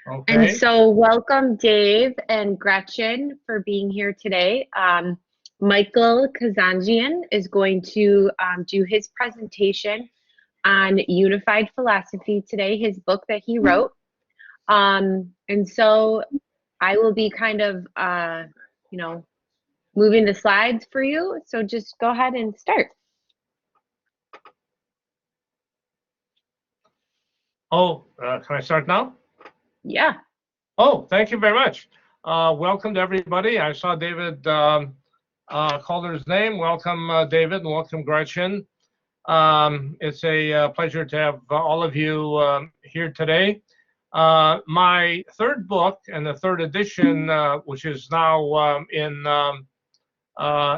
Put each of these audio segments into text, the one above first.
And Okay. so welcome Dave and Gretchen for being here today. Michael Kazanjian is going to do his presentation on unified philosophy today, his book that he wrote. And so I will be kind of, moving the slides for you. So just go ahead and start. Oh, can I start now? Yeah. Oh, thank you very much. Welcome to everybody. I saw David Calder's name. Welcome, David, and welcome, Gretchen. It's a pleasure to have all of you here today. My third book and the third edition, which is now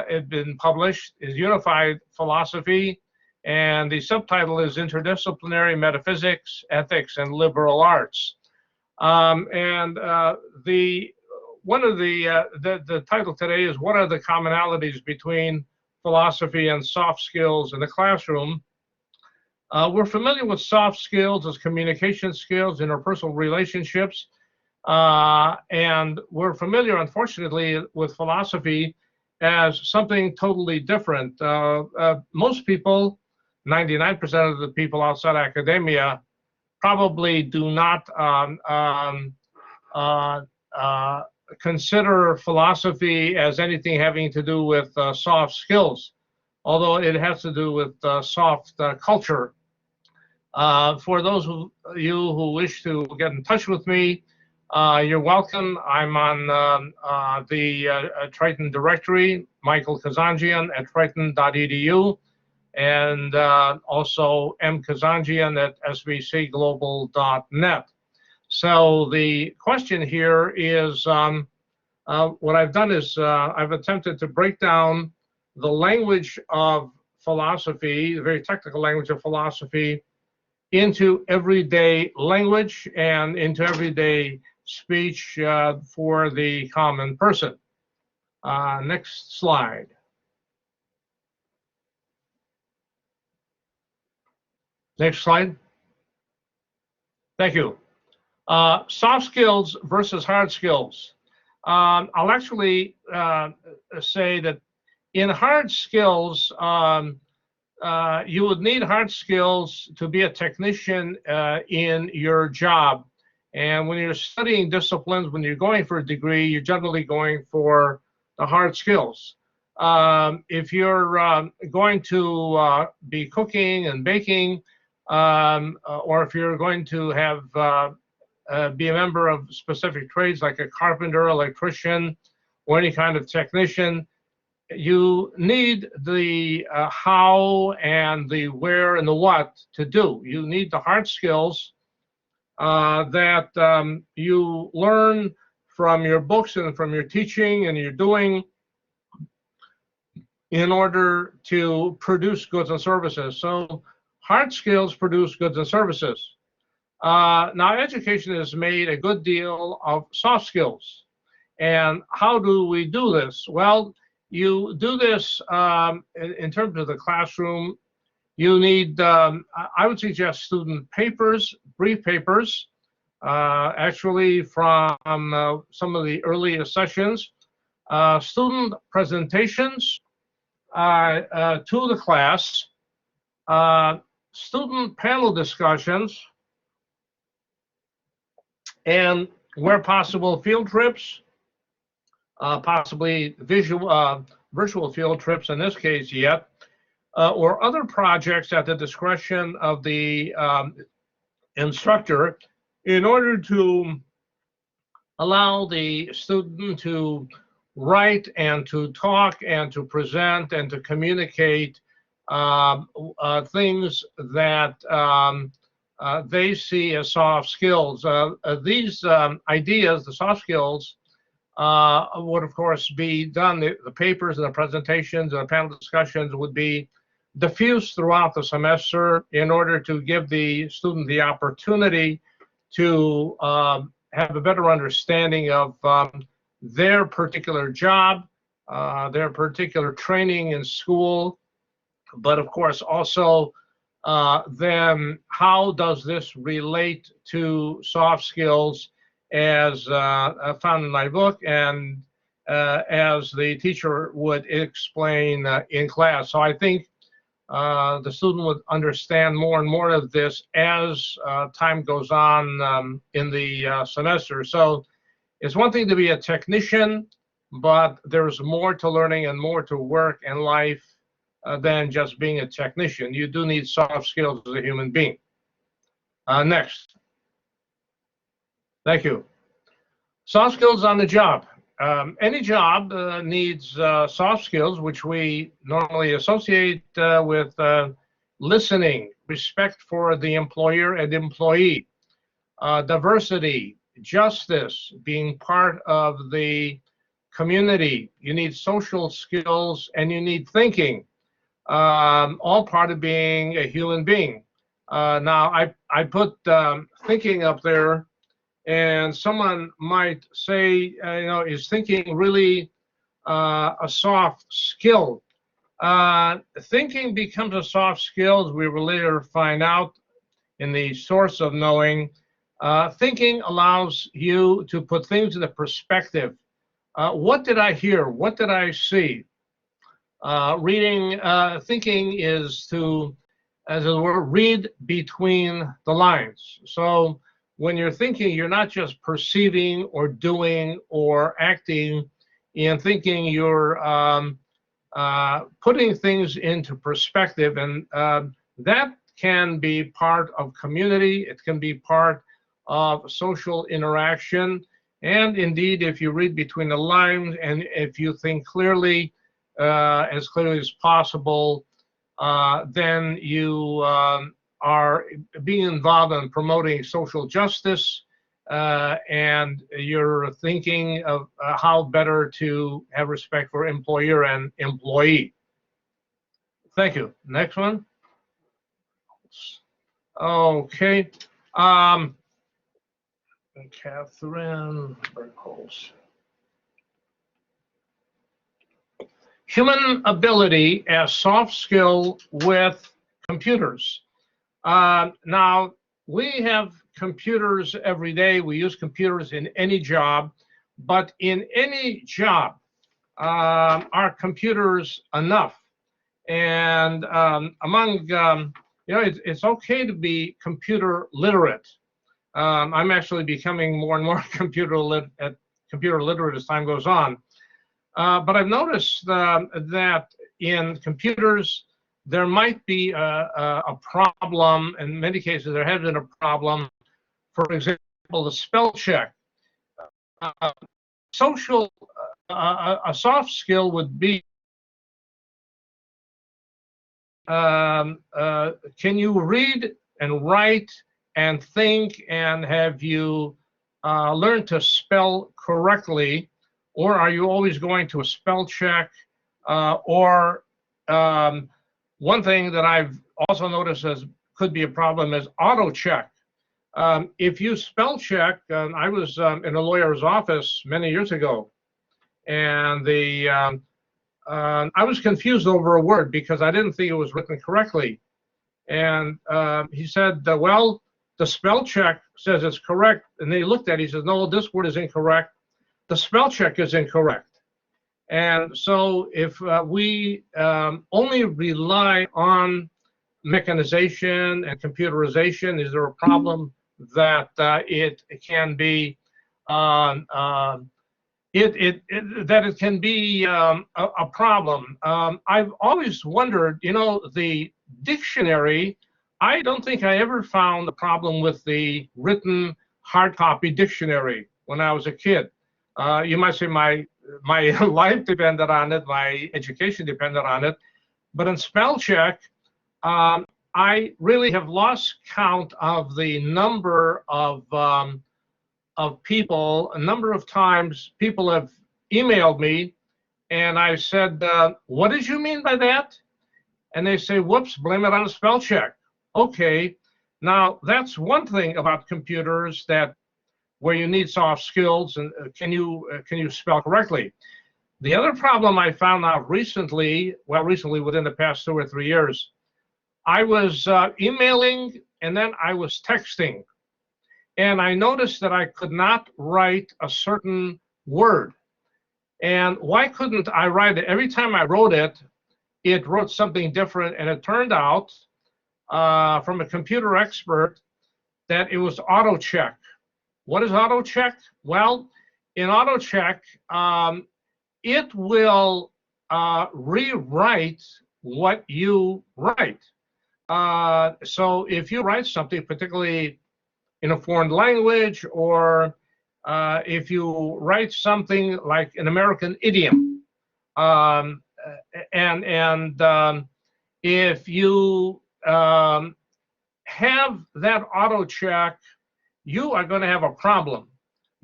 it's been published, is Unified Philosophy, and the subtitle is Interdisciplinary Metaphysics, Ethics, and Liberal Arts. The title today is What are the commonalities between philosophy and soft skills in the classroom? We're familiar with soft skills as communication skills, interpersonal relationships, and we're familiar, unfortunately, with philosophy as something totally different. Most people, 99% of the people outside academia, probably do not consider philosophy as anything having to do with soft skills, although it has to do with soft culture. For those of you who wish to get in touch with me, you're welcome. I'm on the Triton directory, Michael Kazanjian at triton.edu, and also mkazanjian at sbcglobal.net. So the question here is, what I've done is I've attempted to break down the language of philosophy, the very technical language of philosophy, into everyday language and into everyday speech for the common person. Next slide. Next slide. Thank you. Soft skills versus hard skills. I'll actually say that in hard skills, you would need hard skills to be a technician in your job. And when you're studying disciplines, when you're going for a degree, you're generally going for the hard skills. If you're going to be cooking and baking, or if you're going to have be a member of specific trades like a carpenter, electrician, or any kind of technician, you need the how and the where and the what to do. You need the hard skills that you learn from your books and from your teaching and your doing in order to produce goods and services. So hard skills produce goods and services. Now, education has made a good deal of soft skills. And how do we do this? Well, you do this in terms of the classroom. You need, I would suggest, student papers, brief papers, actually from some of the earlier sessions, student presentations to the class, student panel discussions, and where possible, field trips, possibly virtual field trips in this case yet, or other projects at the discretion of the instructor in order to allow the student to write and to talk and to present and to communicate things that they see as soft skills. These ideas, the soft skills, would of course be done, the papers and the presentations and the panel discussions would be diffused throughout the semester in order to give the student the opportunity to have a better understanding of their particular job, their particular training in school, but of course also then how does this relate to soft skills as found in my book, and as the teacher would explain in class. So I think the student would understand more and more of this as time goes on in the semester. So it's one thing to be a technician, but there's more to learning and more to work and life than just being a technician. You do need soft skills as a human being. Next. Thank you. Soft skills on the job. Any job needs soft skills, which we normally associate with listening, respect for the employer and employee, diversity, justice, being part of the community. You need social skills and you need thinking, all part of being a human being. Now, I put thinking up there, and someone might say, is thinking really a soft skill? Thinking becomes a soft skill, as we will later find out in the source of knowing. Thinking allows you to put things into perspective. What did I hear? What did I see? Thinking is to, as it were, read between the lines. So when you're thinking, you're not just perceiving or doing or acting. In thinking, you're putting things into perspective, and that can be part of community. It can be part of social interaction. And indeed, if you read between the lines and if you think clearly, as clearly as possible, then you are being involved in promoting social justice, and you're thinking of how better to have respect for employer and employee. Thank you. Next one. Okay. Catherine Berkholz. Human ability as soft skill with computers. Now, we have computers every day. We use computers in any job, but in any job, are computers enough? And it's okay to be computer literate. I'm actually becoming more and more computer literate as time goes on. But I've noticed that in computers, there might be a problem. In many cases, there has been a problem. For example, the spell check. A soft skill would be, can you read and write and think, and have you learned to spell correctly? Or are you always going to a spell check? One thing that I've also noticed as could be a problem is auto check. If you spell check, I was in a lawyer's office many years ago, and I was confused over a word because I didn't think it was written correctly. And he said, well, the spell check says it's correct. And they looked at it, he says, no, this word is incorrect. The spell check is incorrect. And so if we only rely on mechanization and computerization, is there a problem that it can be a problem? I've always wondered, the dictionary, I don't think I ever found a problem with the written hard copy dictionary when I was a kid. You might say my life depended on it, my education depended on it, but in spell check, I really have lost count of the number of people. A number of times people have emailed me, and I said, what did you mean by that? And they say, whoops, blame it on a spell check. Okay, now that's one thing about computers that where you need soft skills, and can you spell correctly? The other problem I found out recently within the past 2 or 3 years, I was emailing and then I was texting. and I noticed that I could not write a certain word. And why couldn't I write it? Every time I wrote it, it wrote something different, and it turned out from a computer expert that it was auto check. What is auto check? Well, in auto check, it will rewrite what you write. So if you write something, particularly in a foreign language, or if you write something like an American idiom, and if you have that auto check, you are going to have a problem,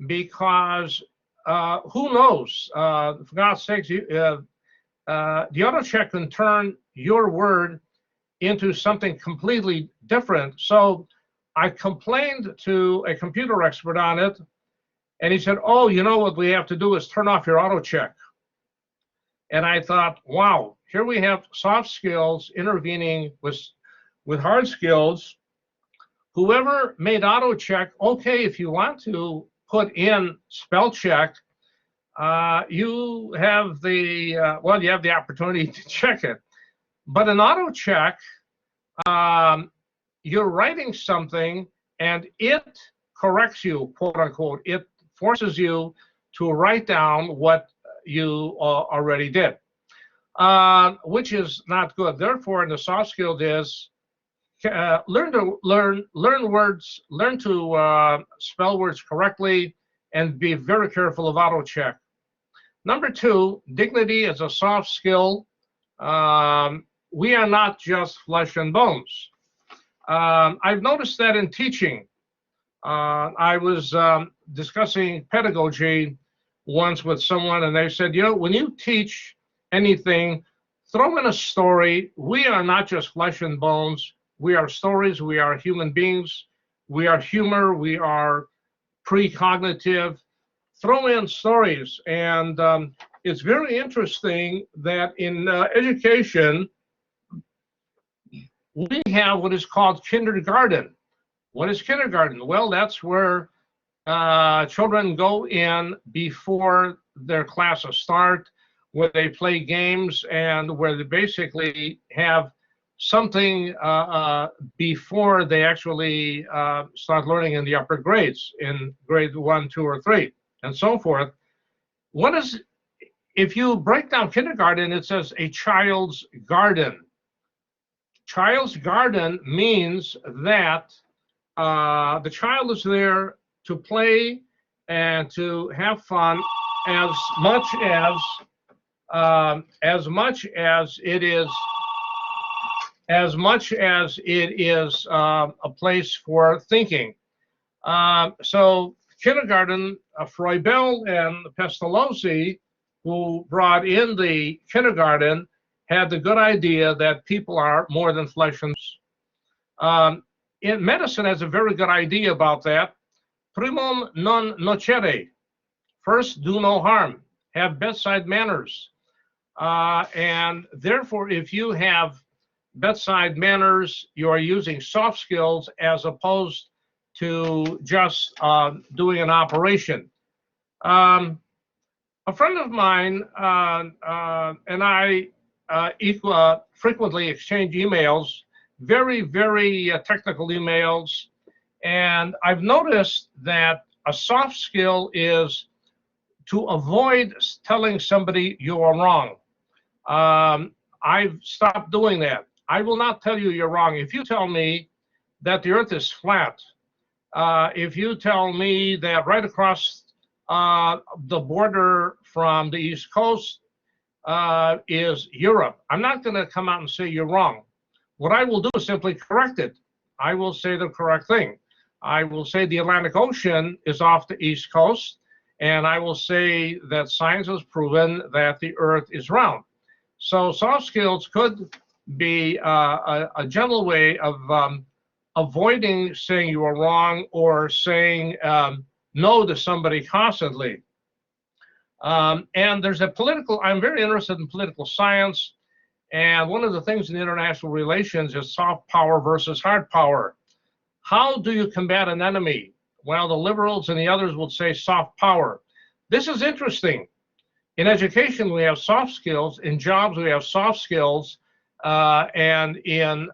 because who knows? For God's sakes, the auto check can turn your word into something completely different. So I complained to a computer expert on it, and he said, "Oh, you know what we have to do is turn off your auto check." And I thought, wow, here we have soft skills intervening with hard skills. Whoever made auto check, okay, if you want to put in spell check, you have the well, you have the opportunity to check it. But an auto check, you're writing something and it corrects you, quote unquote. It forces you to write down what you already did, which is not good. Therefore, in the soft skills is learn words, learn to spell words correctly, and be very careful of auto check. Number two, dignity is a soft skill. We are not just flesh and bones. I've noticed that in teaching. I was discussing pedagogy once with someone, and they said, you know, when you teach anything, throw in a story. We are not just flesh and bones. We are stories. We are human beings. We are humor. We are precognitive. Throw in stories. And it's very interesting that in education, we have what is called kindergarten. What is kindergarten? Well, that's where children go in before their classes start, where they play games, and where they basically have something before they actually start learning in the upper grades, in grade 1, 2, or 3, and so forth. What is, if you break down kindergarten, it says a child's garden. Child's garden means that the child is there to play and to have fun as much as it is a place for thinking. So kindergarten, Froebel and Pestalozzi, who brought in the kindergarten, had the good idea that people are more than flesh and bones. In medicine has a very good idea about that. Primum non nocere. First, do no harm. Have bedside manners. And therefore, if you have bedside manners, you are using soft skills as opposed to just doing an operation. A friend of mine and I frequently exchange emails, very, very technical emails. And I've noticed that a soft skill is to avoid telling somebody you are wrong. I've stopped doing that. I will not tell you you're wrong. If you tell me that the earth is flat, if you tell me that right across the border from the East Coast is Europe, I'm not going to come out and say you're wrong. What I will do is simply correct it. I will say the correct thing. I will say the Atlantic Ocean is off the East Coast, and I will say that science has proven that the Earth is round. So soft skills could be a gentle way of avoiding saying you are wrong or saying no to somebody constantly. And there's I'm very interested in political science. And one of the things in international relations is soft power versus hard power. How do you combat an enemy? while the liberals and the others would say soft power. This is interesting. In education, we have soft skills. In jobs, we have soft skills. And in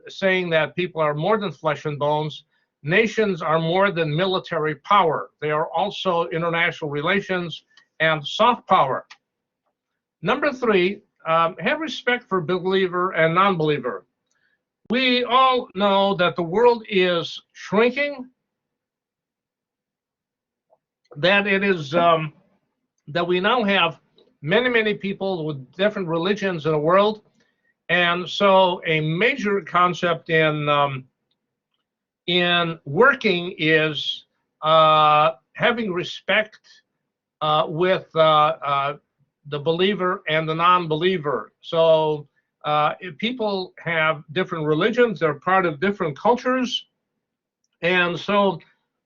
saying that people are more than flesh and bones, nations are more than military power. They are also international relations and soft power. Number three, have respect for believer and non-believer. We all know that the world is shrinking, that it is that we now have many, many people with different religions in the world. And so a major concept in working is having respect with the believer and the non-believer. So if people have different religions, they're part of different cultures. And so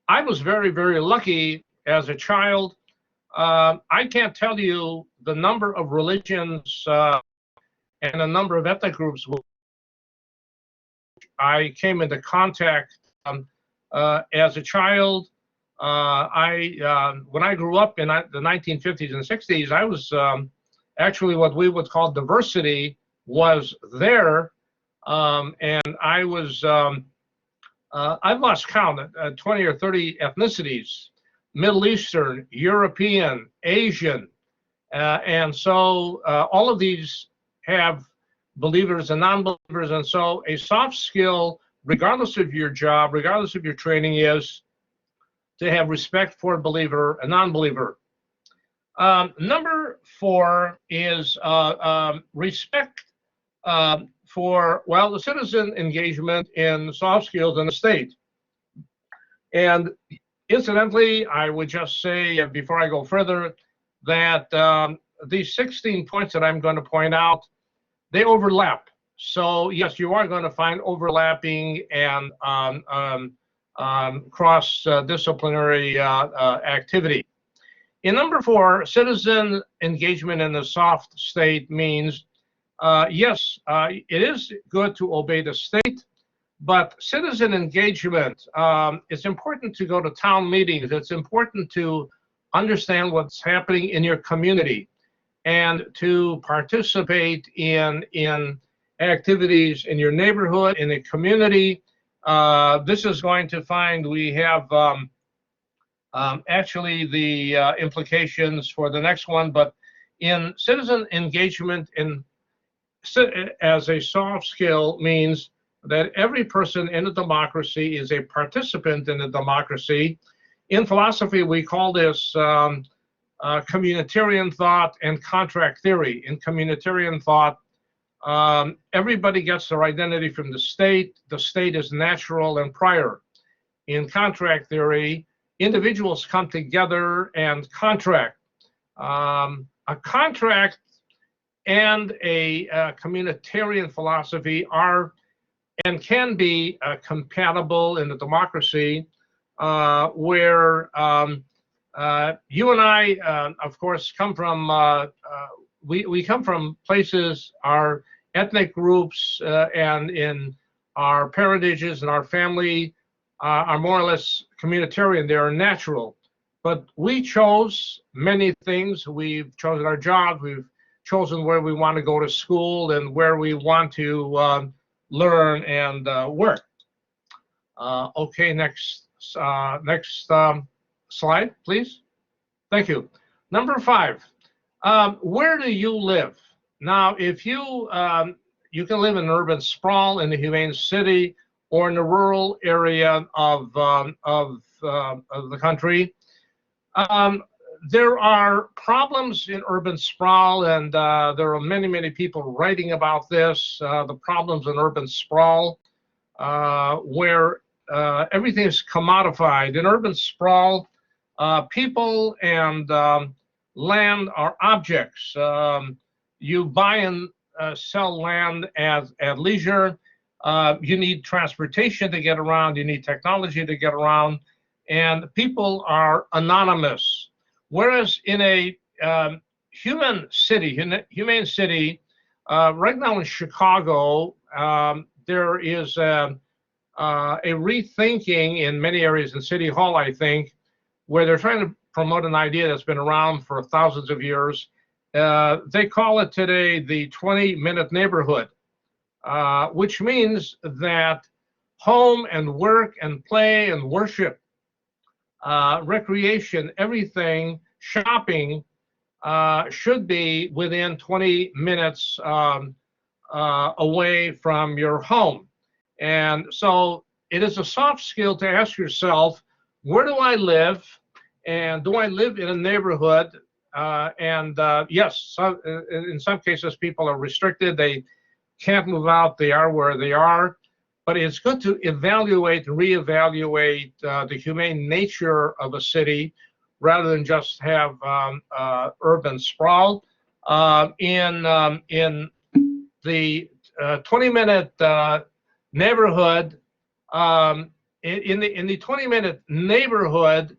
I was very, very lucky as a child. I can't tell you the number of religions and a number of ethnic groups I came into contact as a child. When I grew up in the 1950s and 60s, I was actually what we would call diversity was there, and I was I've lost count at 20 or 30 ethnicities, Middle Eastern, European, Asian, and so all of these have believers and non-believers, and so a soft skill, regardless of your job, regardless of your training, is to have respect for a believer and non-believer. Number four is respect for, well, the citizen engagement in soft skills in the state. And incidentally, I would just say, before I go further, that these 16 points that I'm going to point out, they overlap. So yes, you are going to find overlapping and cross-disciplinary activity. In number four, citizen engagement in the soft state means, yes, it is good to obey the state, but citizen engagement, it's important to go to town meetings. It's important to understand what's happening in your community and to participate in activities in your neighborhood, in the community. This is going to find we have actually the implications for the next one, but in citizen engagement as a soft skill means that every person in a democracy is a participant in a democracy. In philosophy, we call this communitarian thought and contract theory. In communitarian thought, everybody gets their identity from the state. The state is natural and prior. In contract theory, individuals come together and contract. A contract and a communitarian philosophy are and can be compatible in a democracy where you and I, of course, come from, we come from places, our ethnic groups and in our parentages and our family are more or less communitarian. They are natural. But we chose many things. We've chosen our jobs. We've chosen where we want to go to school and where we want to learn and work. Okay, next slide, please. Thank you. Number five, where do you live? Now, if you you can live in urban sprawl in the humane city or in the rural area of the country. There are problems in urban sprawl, and there are many, many people writing about this, the problems in urban sprawl, where everything is commodified. In urban sprawl, people and land are objects. You buy and sell land at leisure. You need transportation to get around. You need technology to get around. And people are anonymous. Whereas in a humane city, right now in Chicago, there is a a rethinking in many areas in City Hall, I think, where they're trying to promote an idea that's been around for thousands of years. They call it today the 20-minute neighborhood, which means that home and work and play and worship, recreation, everything, shopping should be within 20 minutes away from your home. And so it is a soft skill to ask yourself, where do I live? And do I live in a neighborhood? Yes, in some cases, people are restricted. They can't move out. They are where they are. But it's good to evaluate, reevaluate the humane nature of a city rather than just have urban sprawl. In the 20-minute neighborhood, in the 20-minute neighborhood,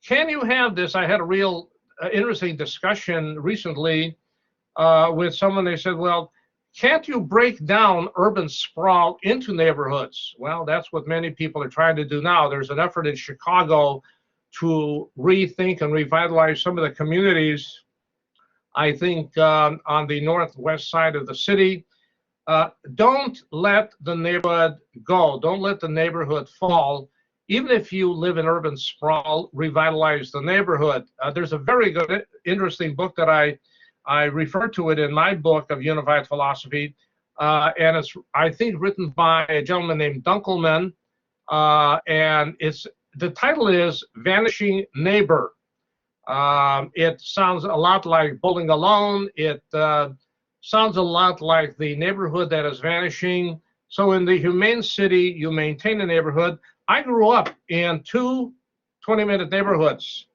can you have this? I had a real interesting discussion recently with someone. They said, well, can't you break down urban sprawl into neighborhoods? Well, that's what many people are trying to do now. There's an effort in Chicago to rethink and revitalize some of the communities, I think, on the northwest side of the city. Don't let the neighborhood go. Don't let the neighborhood fall. Even if you live in urban sprawl, revitalize the neighborhood. There's a very good, interesting book that I refer to it in my book of Unified Philosophy, and it's, I think, written by a gentleman named Dunkelman, and the title is Vanishing Neighbor. It sounds a lot like Bowling Alone. It sounds a lot like the neighborhood that is vanishing. So in the humane city, you maintain a neighborhood. I grew up in two 20-minute neighborhoods.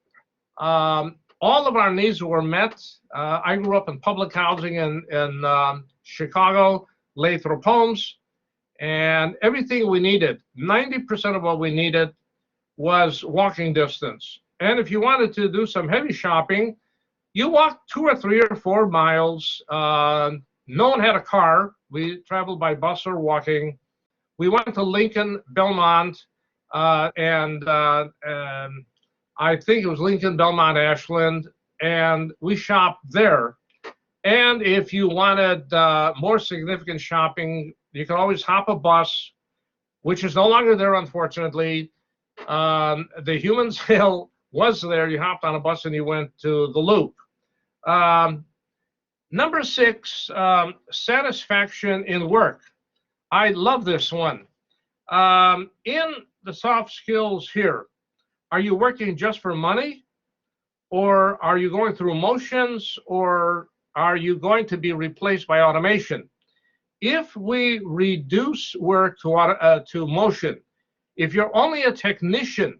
All of our needs were met. I grew up in public housing in Chicago, Lathrop Homes, and everything we needed, 90% of what we needed was walking distance. And if you wanted to do some heavy shopping, you walked 2 or 3 or 4 miles. No one had a car. We traveled by bus or walking. We went to Lincoln, Belmont, and I think it was Lincoln, Belmont, Ashland, and we shopped there. And if you wanted more significant shopping, you could always hop a bus, which is no longer there, unfortunately. The human sale was there. You hopped on a bus and you went to the Loop. Number 6, satisfaction in work. I love this one. In the soft skills here, are you working just for money? Or are you going through motions? Or are you going to be replaced by automation? If we reduce work to motion, if you're only a technician,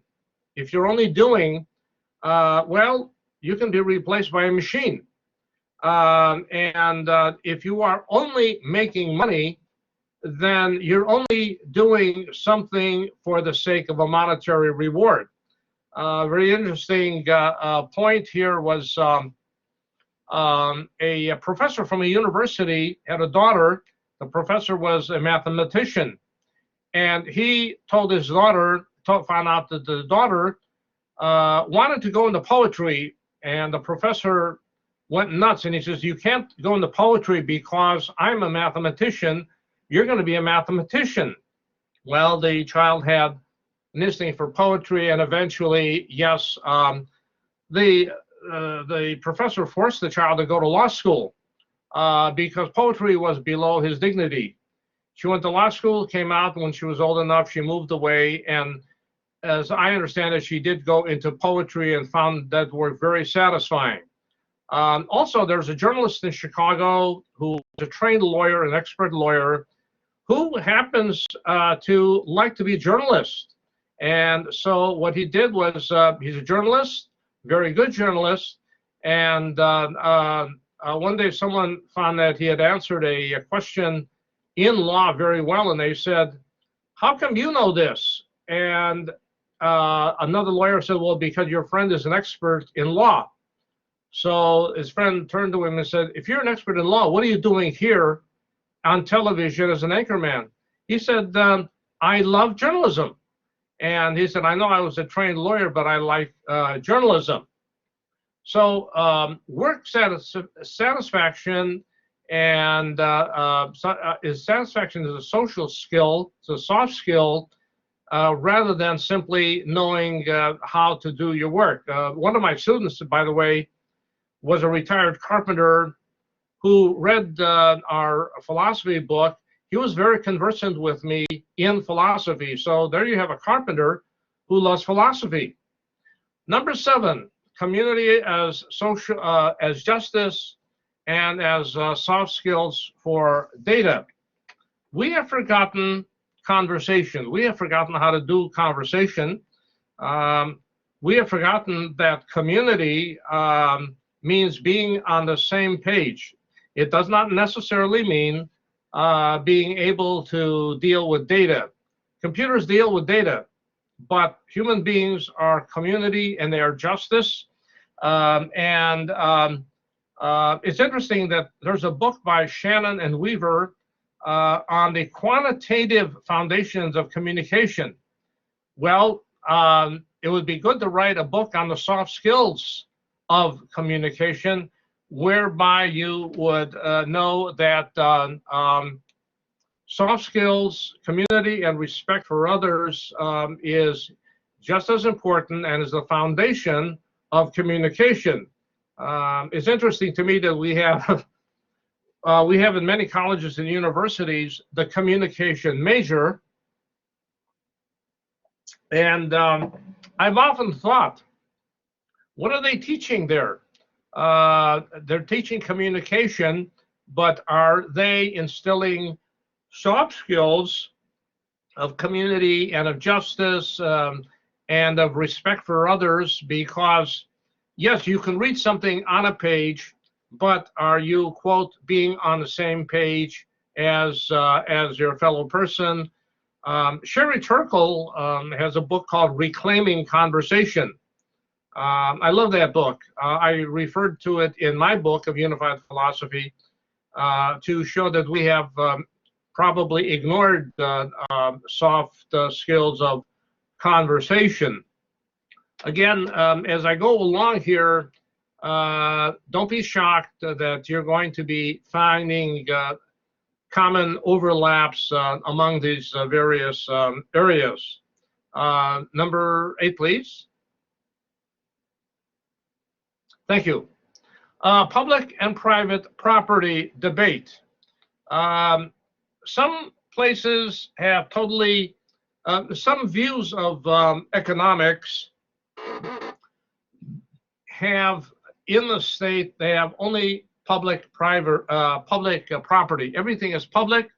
if you're only doing, well, you can be replaced by a machine. If you are only making money, then you're only doing something for the sake of a monetary reward. Very interesting point here was a professor from a university had a daughter. The professor was a mathematician, and he told his daughter, found out that the daughter wanted to go into poetry, and the professor went nuts, and he says, you can't go into poetry because I'm a mathematician. You're going to be a mathematician. Well, the child had an instinct for poetry, and eventually, yes, the professor forced the child to go to law school because poetry was below his dignity. She went to law school, came out, and when she was old enough, she moved away, and as I understand it, she did go into poetry and found that work very satisfying. Also, there's a journalist in Chicago who is a trained lawyer, an expert lawyer, who happens to like to be a journalist. And so what he did was, he's a journalist, very good journalist, and one day someone found that he had answered a question in law very well, and they said, how come you know this? And another lawyer said, well, because your friend is an expert in law. So his friend turned to him and said, if you're an expert in law, what are you doing here on television as an anchorman? He said, I love journalism. And he said, I know I was a trained lawyer, but I like journalism. So work satisfaction and satisfaction is a social skill, it's a soft skill, rather than simply knowing how to do your work. One of my students, by the way, was a retired carpenter who read our philosophy book. He was very conversant with me in philosophy. So there you have a carpenter who loves philosophy. Number 7, community as social, as justice, and as soft skills for data. We have forgotten conversation. We have forgotten how to do conversation. We have forgotten that community means being on the same page. It does not necessarily mean being able to deal with data. Computers deal with data, but human beings are community and they are justice. It's interesting that there's a book by Shannon and Weaver on the quantitative foundations of communication. Well, it would be good to write a book on the soft skills of communication, whereby you would know that soft skills, community, and respect for others is just as important and is the foundation of communication. It's interesting to me that we have in many colleges and universities the communication major, and I've often thought, what are they teaching there? They're teaching communication, but are they instilling soft skills of community and of justice and of respect for others? Because yes, you can read something on a page, but are you, quote, being on the same page as your fellow person? Sherry Turkle has a book called Reclaiming Conversation. I love that book. I referred to it in my book of Unified Philosophy to show that we have probably ignored soft skills of conversation. Again, as I go along here, don't be shocked that you're going to be finding common overlaps among these various areas. Number 8, please. Thank you. Public and private property debate. Some places have totally, some views of economics have, in the state, they have only public private public property. Everything is public.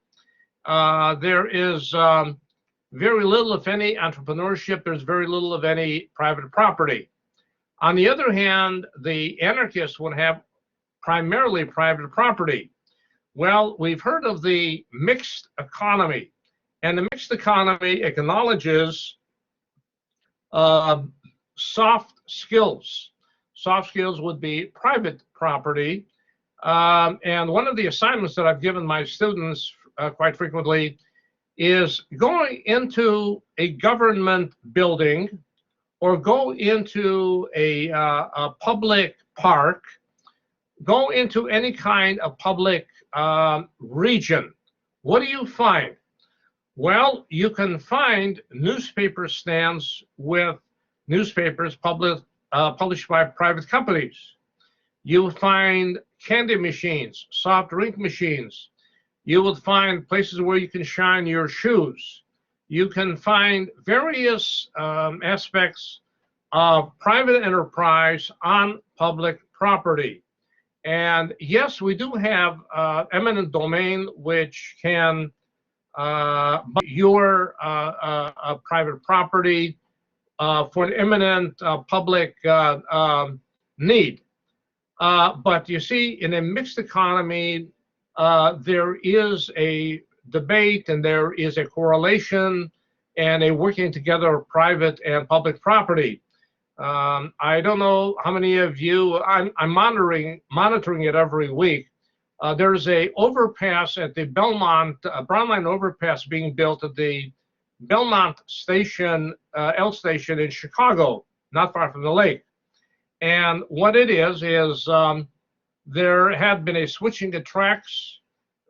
There is very little, if any, entrepreneurship. There's very little of any private property. On the other hand, the anarchists would have primarily private property. Well, we've heard of the mixed economy, and the mixed economy acknowledges soft skills. Soft skills would be private property. And one of the assignments that I've given my students quite frequently is going into a government building or go into a public park, go into any kind of public region. What do you find? Well, you can find newspaper stands with newspapers published by private companies. You will find candy machines, soft drink machines. You will find places where you can shine your shoes. You can find various aspects of private enterprise on public property. And yes, we do have eminent domain, which can buy your private property for an imminent public need. But you see, in a mixed economy, there is a debate and there is a correlation and a working together of private and public property. I don't know how many of you, I'm monitoring it every week. There's a overpass at the Belmont, Brown Line overpass being built at the Belmont Station, L Station in Chicago, not far from the lake. And what it is there had been a switching of tracks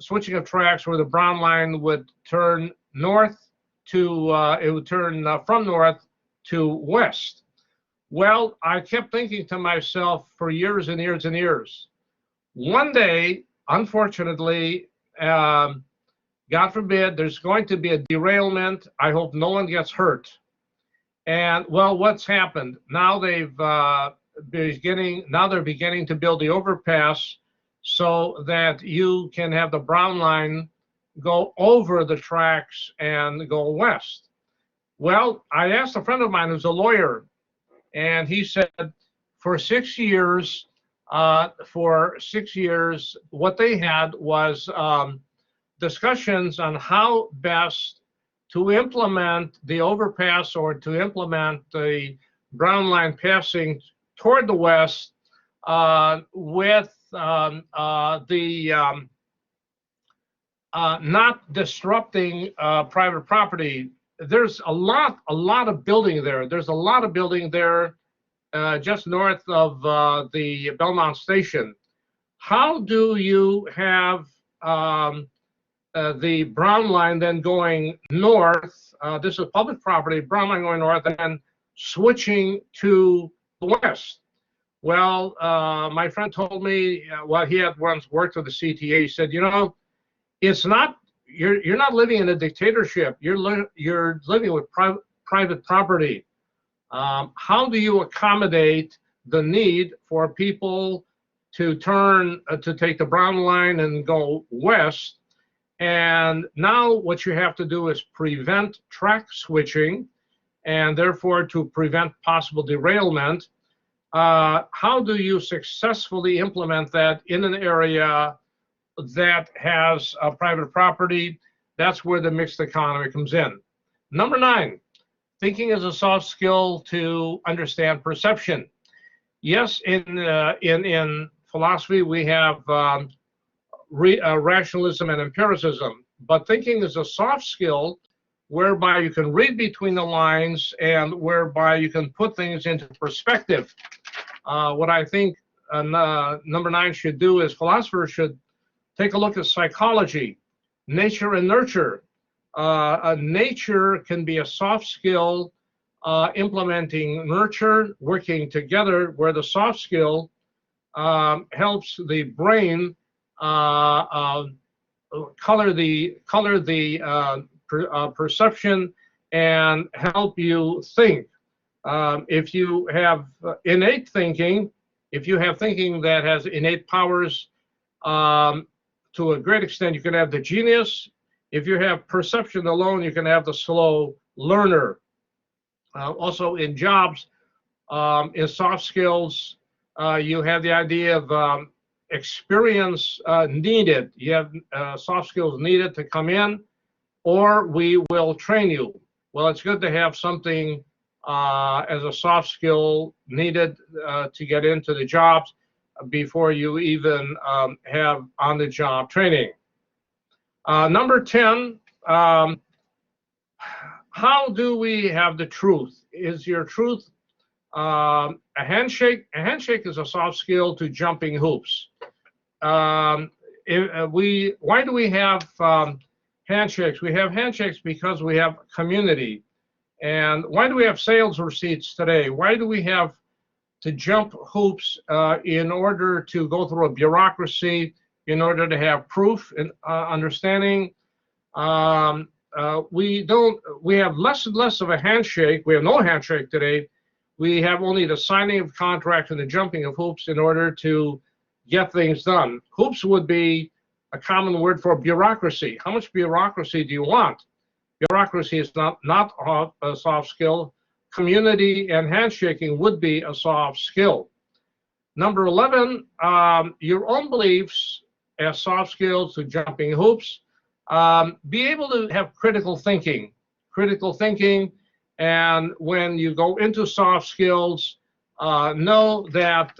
where the Brown line would turn north to, it would turn from north to west. Well, I kept thinking to myself for years and years and years. One day, unfortunately, God forbid, there's going to be a derailment. I hope no one gets hurt. And well, what's happened? Now they're beginning to build the overpass so that you can have the Brown line go over the tracks and go west. Well, I asked a friend of mine who's a lawyer, and he said for 6 years, what they had was discussions on how best to implement the overpass or to implement the Brown line passing toward the west with not disrupting private property. There's a lot of building there. There's a lot of building there just north of the Belmont Station. How do you have the Brown line then going north? This is public property, Brown line going north and then switching to the west. Well, my friend told me, well, he had once worked with the CTA. He said, you know, it's not, you're not living in a dictatorship. You're living with private property. How do you accommodate the need for people to turn to take the Brown line and go west? And now what you have to do is prevent track switching, and therefore to prevent possible derailment. How do you successfully implement that in an area that has private property? That's where the mixed economy comes in. Number 9, thinking is a soft skill to understand perception. Yes, in philosophy we have rationalism and empiricism, but thinking is a soft skill whereby you can read between the lines and whereby you can put things into perspective. What I think number 9 should do is philosophers should take a look at psychology, nature and nurture. Nature can be a soft skill, implementing nurture, working together, where the soft skill helps the brain color the perception and help you think. If you have innate thinking, if you have thinking that has innate powers, to a great extent, you can have the genius. If you have perception alone, you can have the slow learner. Also in jobs, in soft skills, you have the idea of experience needed. You have soft skills needed to come in, or we will train you. Well, it's good to have something as a soft skill needed to get into the jobs before you even have on-the-job training. Number 10, how do we have the truth? Is your truth a handshake? A handshake is a soft skill to jumping hoops. Why do we have handshakes? We have handshakes because we have community. And why do we have sales receipts today? Why do we have to jump hoops in order to go through a bureaucracy, in order to have proof and understanding? We have less and less of a handshake. We have no handshake today. We have only the signing of contracts and the jumping of hoops in order to get things done. Hoops would be a common word for bureaucracy. How much bureaucracy do you want? Bureaucracy is not a soft skill. Community and handshaking would be a soft skill. Number 11, your own beliefs as soft skills to jumping hoops. Be able to have critical thinking. And when you go into soft skills, know that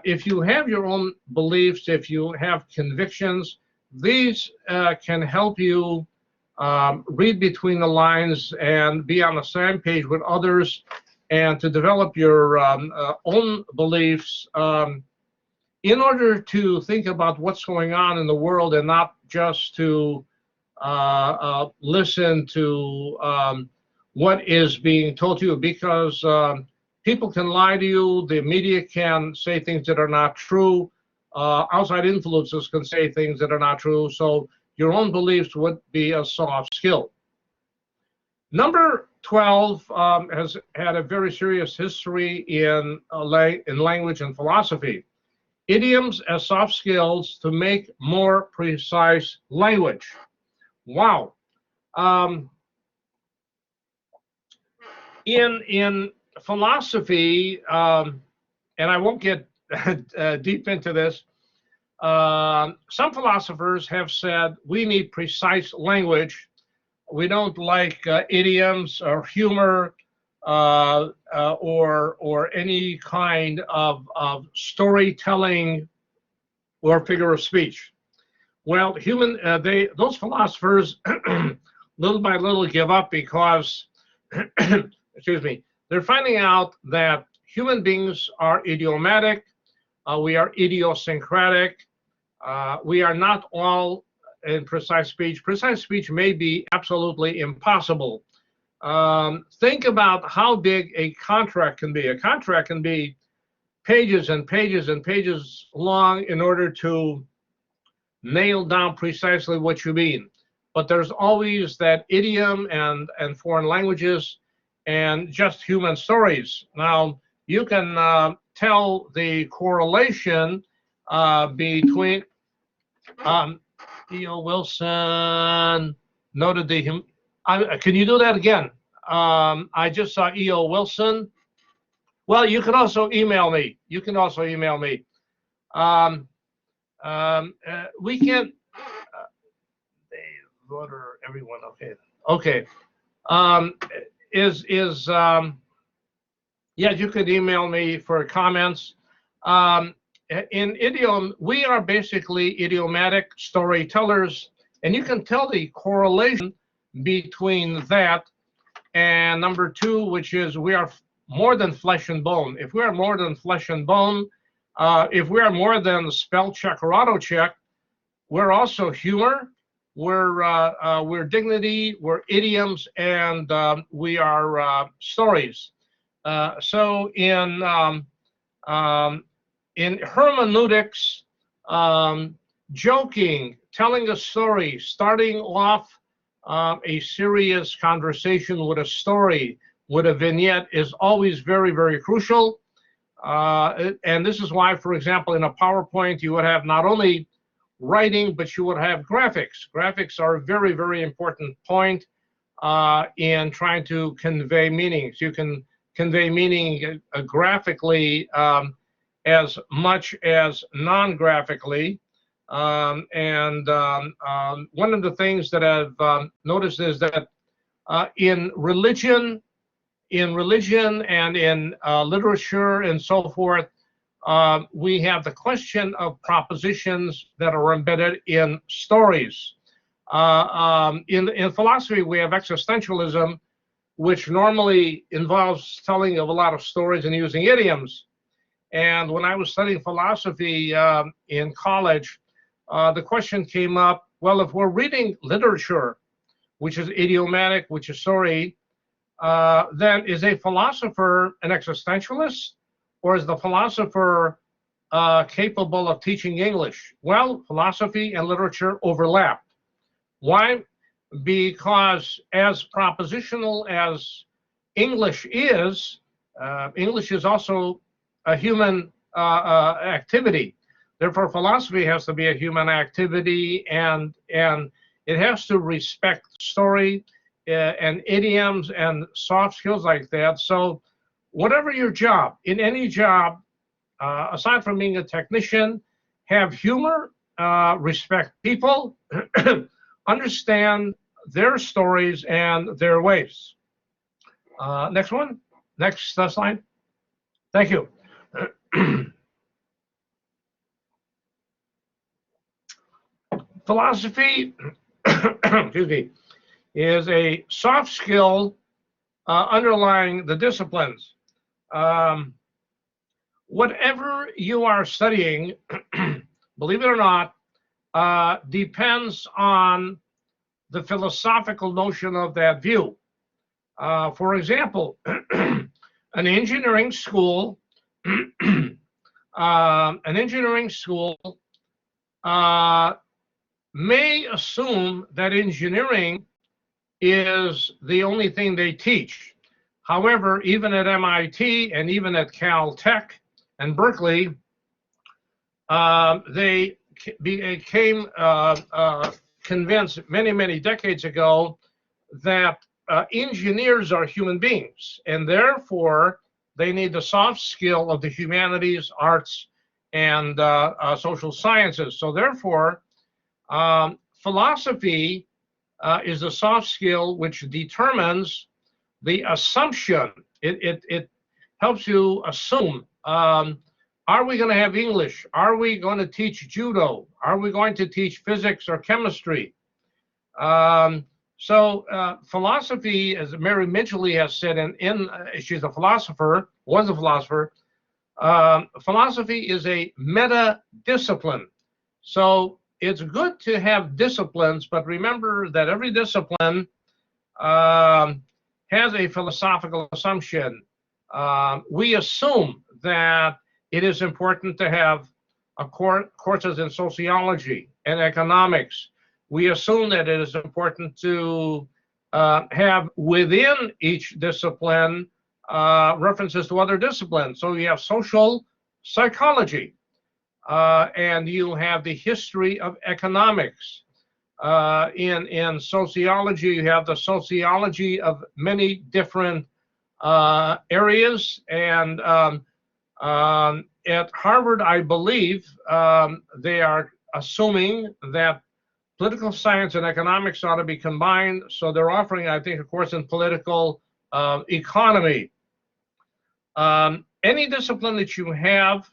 if you have your own beliefs, if you have convictions, these can help you read between the lines and be on the same page with others, and to develop your own beliefs in order to think about what's going on in the world, and not just to listen to what is being told to you, because people can lie to you, the media can say things that are not true, outside influences can say things that are not true, so your own beliefs would be a soft skill. Number 12 has had a very serious history in language and philosophy. Idioms as soft skills to make more precise language. Wow. In philosophy, and I won't get deep into this, some philosophers have said we need precise language. We don't like idioms or humor or any kind of storytelling or figure of speech. Well, those philosophers little by little give up because, excuse me, they're finding out that human beings are idiomatic, we are idiosyncratic, we are not all in precise speech. Precise speech may be absolutely impossible. Think about how big a contract can be. A contract can be pages and pages and pages long in order to nail down precisely what you mean. But there's always that idiom and foreign languages and just human stories. Now, you can tell the correlation between E.O. Wilson noted the can you do that again? I just saw E.O. Wilson. Well, you can also email me. You can also email me. We can. Voter, everyone. Okay. Okay. Yeah, you could email me for comments. In idiom, we are basically idiomatic storytellers, and you can tell the correlation between that and number 2, which is we are more than flesh and bone. If we are more than flesh and bone, if we are more than spell check or auto check, we're also humor, we're dignity, we're idioms, and we are stories. So in hermeneutics, joking, telling a story, starting off a serious conversation with a story, with a vignette, is always very, very crucial. And this is why, for example, in a PowerPoint, you would have not only writing, but you would have graphics. Graphics are a very, very important point in trying to convey meanings. You can convey meaning graphically as much as non-graphically. One of the things that I've noticed is that in religion and in literature and so forth, we have the question of propositions that are embedded in stories. In philosophy, we have existentialism, which normally involves telling of a lot of stories and using idioms. And when I was studying philosophy in college, the question came up, well, if we're reading literature, which is idiomatic, which is story, then is a philosopher an existentialist, or is the philosopher capable of teaching English? Well, philosophy and literature overlap. Why? Because as propositional as English is also a human activity. Therefore, philosophy has to be a human activity, and it has to respect story and idioms and soft skills like that. So whatever your job, in any job, aside from being a technician, have humor, respect people, understand their stories and their ways. Next one. Next slide. Thank you. Philosophy, excuse me, is a soft skill underlying the disciplines. Whatever you are studying, believe it or not, depends on the philosophical notion of that view. For example, an engineering school, may assume that engineering is the only thing they teach. However, even at MIT and even at Caltech and Berkeley, they became convinced many, many decades ago that engineers are human beings, and therefore they need the soft skill of the humanities, arts, and social sciences. So therefore, philosophy is a soft skill which determines the assumption. It helps you assume, are we going to have English? Are we going to teach judo? Are we going to teach physics or chemistry? Philosophy, as Mary Midgley has said, she's a philosopher, was a philosopher, philosophy is a meta discipline. So it's good to have disciplines, but remember that every discipline has a philosophical assumption. We assume that it is important to have courses in sociology and economics. We assume that it is important to have within each discipline references to other disciplines. So you have social psychology, and you have the history of economics. In sociology, you have the sociology of many different areas. And at Harvard, I believe, they are assuming that political science and economics ought to be combined. So they're offering, I think, a course in political economy. Any discipline that you have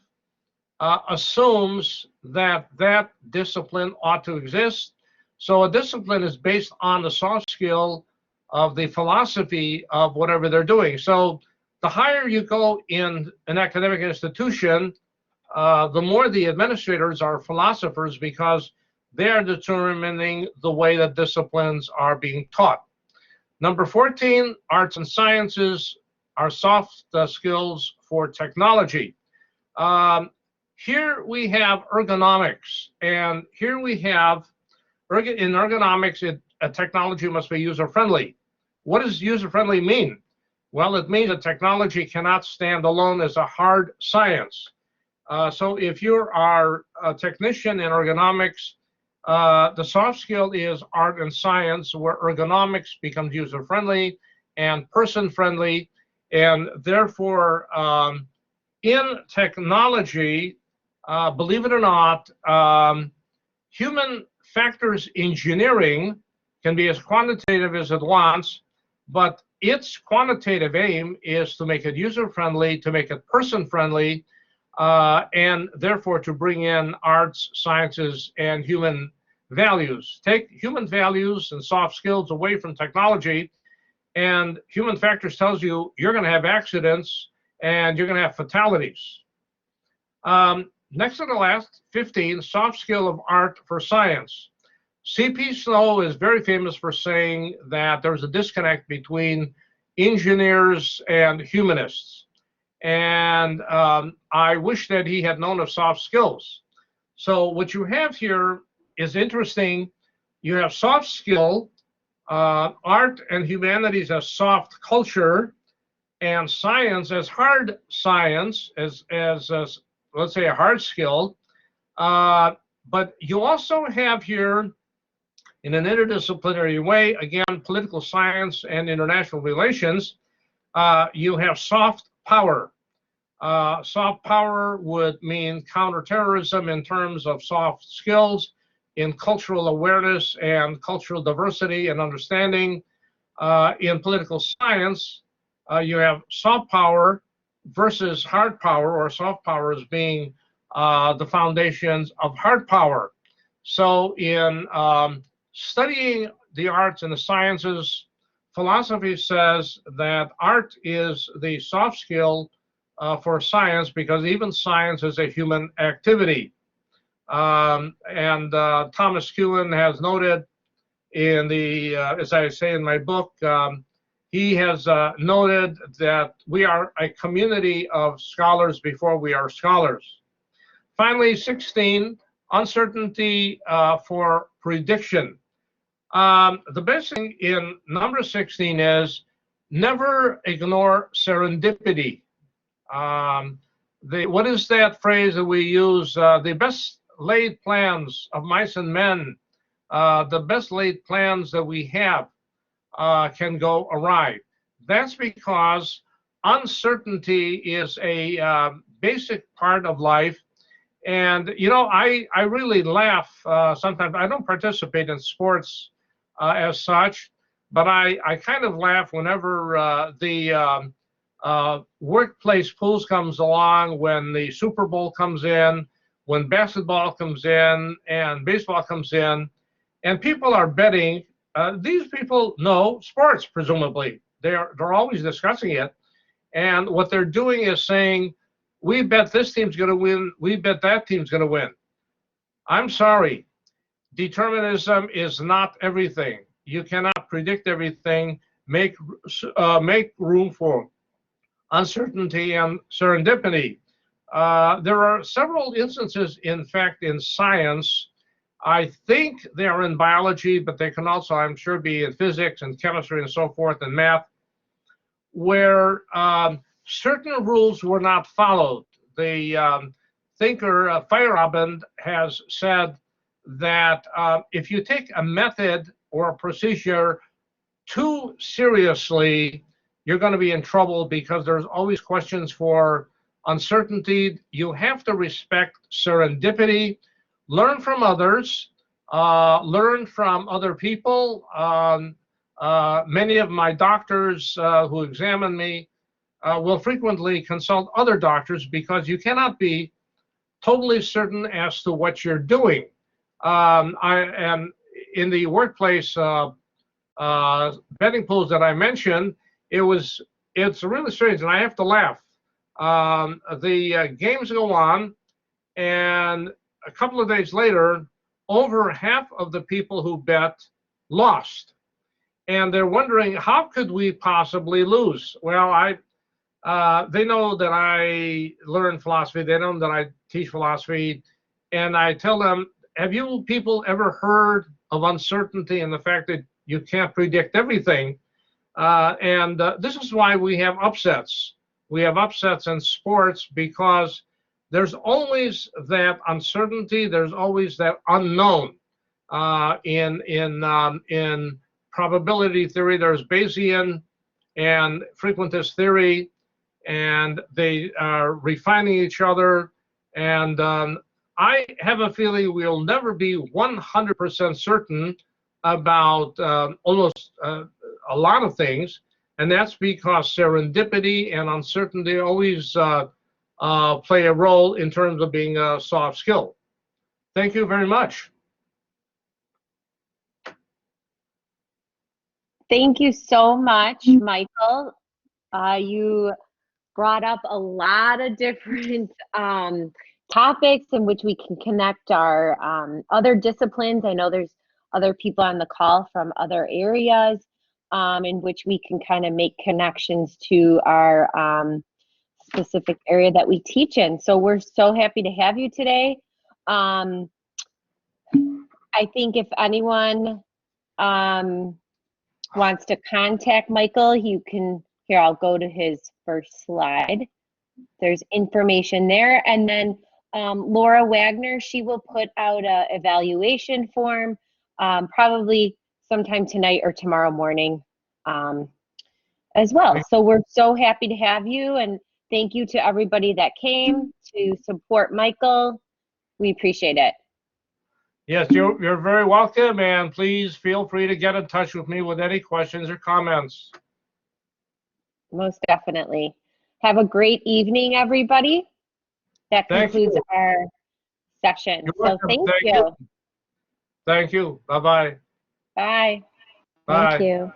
assumes that that discipline ought to exist. So a discipline is based on the soft skill of the philosophy of whatever they're doing. So the higher you go in an academic institution, the more the administrators are philosophers, because they are determining the way that disciplines are being taught. Number 14, arts and sciences are soft skills for technology. Here we have ergonomics, and here we have, in ergonomics, a technology must be user-friendly. What does user-friendly mean? Well, it means that technology cannot stand alone as a hard science. So if you are a technician in ergonomics, the soft skill is art and science, where ergonomics becomes user-friendly and person-friendly. And therefore, in technology, believe it or not, human factors engineering can be as quantitative as it wants, but its quantitative aim is to make it user-friendly, to make it person-friendly, and therefore to bring in arts, sciences, and human values. Take human values and soft skills away from technology, and human factors tells you you're going to have accidents and you're going to have fatalities. Next to the last, 15, soft skill of art for science. C.P. Snow is very famous for saying that there's a disconnect between engineers and humanists. And I wish that he had known of soft skills. So what you have here is interesting. You have soft skill, art and humanities as soft culture, and science as hard science, as let's say a hard skill. But you also have here, in an interdisciplinary way, again, political science and international relations, you have soft power. Soft power would mean counterterrorism in terms of soft skills, in cultural awareness and cultural diversity and understanding. In political science, you have soft power versus hard power, or soft power as being the foundations of hard power. So in studying the arts and the sciences, philosophy says that art is the soft skill for science, because even science is a human activity. And Thomas Kuhn has noted in the, as I say in my book, he has noted that we are a community of scholars before we are scholars. Finally, 16, uncertainty for prediction. The best thing in number 16 is never ignore serendipity. What is that phrase that we use? The best laid plans of mice and men, the best laid plans that we have can go awry. That's because uncertainty is a basic part of life. And, you know, I really laugh sometimes. I don't participate in sports as such, but I kind of laugh whenever the workplace pools comes along, when the Super Bowl comes in, when basketball comes in and baseball comes in, and people are betting. These people know sports, presumably. They're always discussing it. And what they're doing is saying, we bet this team's going to win, we bet that team's going to win. I'm sorry. Determinism is not everything. You cannot predict everything. Make room for uncertainty and serendipity. There are several instances, in fact, in science. I think they are in biology, but they can also, I'm sure, be in physics and chemistry and so forth, and math, where certain rules were not followed. The thinker Feyerabend has said that if you take a method or a procedure too seriously, you're going to be in trouble, because there's always questions for uncertainty. You have to respect serendipity. Learn from others, learn from other people. Many of my doctors who examine me will frequently consult other doctors, because you cannot be totally certain as to what you're doing. And in the workplace betting pools that I mentioned, it's really strange, and I have to laugh. The games go on, and a couple of days later, over half of the people who bet lost. And they're wondering, how could we possibly lose? Well, they know that I learn philosophy. They know that I teach philosophy. And I tell them, have you people ever heard of uncertainty and the fact that you can't predict everything? And this is why we have upsets. We have upsets in sports, because there's always that uncertainty. There's always that unknown. In probability theory, there's Bayesian and frequentist theory, and they are refining each other. And I have a feeling we'll never be 100% certain about almost a lot of things, and that's because serendipity and uncertainty always play a role in terms of being a soft skill. Thank you very much. Thank you so much, Michael. You brought up a lot of different topics in which we can connect our other disciplines. I know there's other people on the call from other areas in which we can kind of make connections to our specific area that we teach in. So we're so happy to have you today. I think if anyone wants to contact Michael, you can, here, I'll go to his first slide. There's information there. And then Laura Wagner, she will put out a evaluation form probably sometime tonight or tomorrow morning as well. So we're so happy to have you, and thank you to everybody that came to support Michael. We appreciate it. Yes, you're very welcome, and please feel free to get in touch with me with any questions or comments. Most definitely. Have a great evening, everybody. That concludes our session. So thank you. Thank you. Bye-bye. Bye. Thank Bye. you.